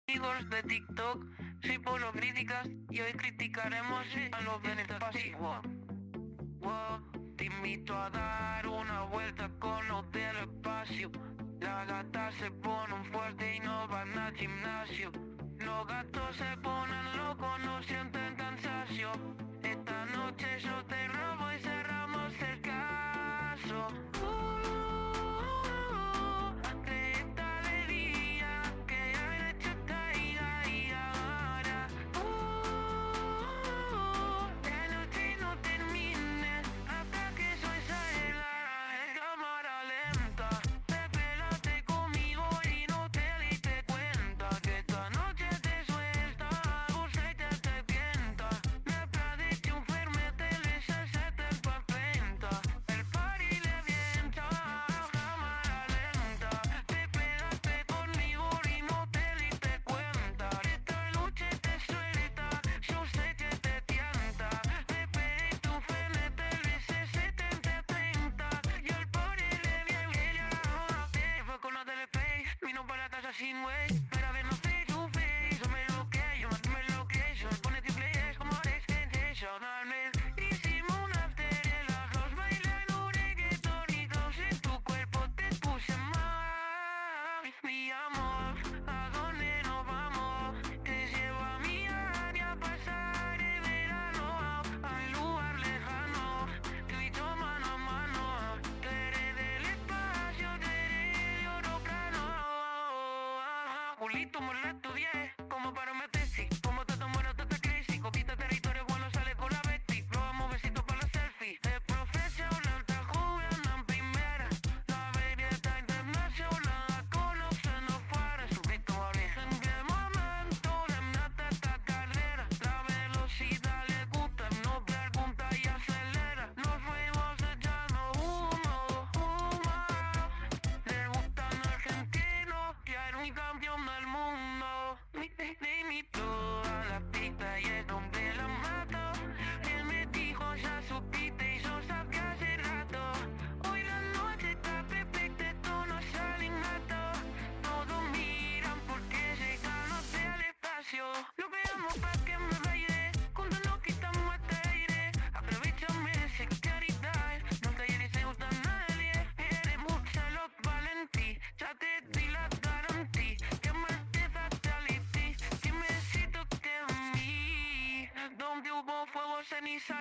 Amigos de TikTok, soy Polo Críticas y hoy criticaremos a los del espacio. Te invito a dar una vuelta con los del espacio. Las gatas se ponen fuerte y no van al gimnasio. Los gatos se ponen locos, no sienten cansancio. Esta noche yo te robo y cerramos el caso. Sin way, pero a ver no face to face. Yo me bloqueo, me location. Pone triple S como extension. Hicimos un after en las dos bailando reggaeton y todos en tu cuerpo te puse más. Mi amor, ¿a dónde nos vamos? Te llevo a mi área a pasar el verano a un lugar lejano. Tú y yo mano a mano. Tú eres del espacio, tú eres de otro plano. Julito, molesto 10, como para mi tesis. Como te tomo, no te crazy. Coquita territorio cuando sale con la Betty. Probamos besitos para la selfie. Es profesional, está jugando en primera. La baby está internacional, la conocen afuera. Subito, mami. En qué momento le mata esta carrera. La velocidad le gusta, no pregunta y acelera. Nos fuimos echando humo, humo. Le gustan argentinos, quiero un campeón del mundo. Me invitó a la pista y es donde la mato. Él me dijo ya supiste y yo sabía hace rato. Hoy la noche está perfecta, esto no sale innato. Todos miran porque llegamos del espacio. Lo veamos pa' que me baile, cuando nos quitamos este aire. Aprovechame sin caridad, no te llenes se gusta a nadie. Eres mucha los valentí, ya te di la garantía. Que martes fatality, que me siento que a mí. Donde hubo fuego, ceniza.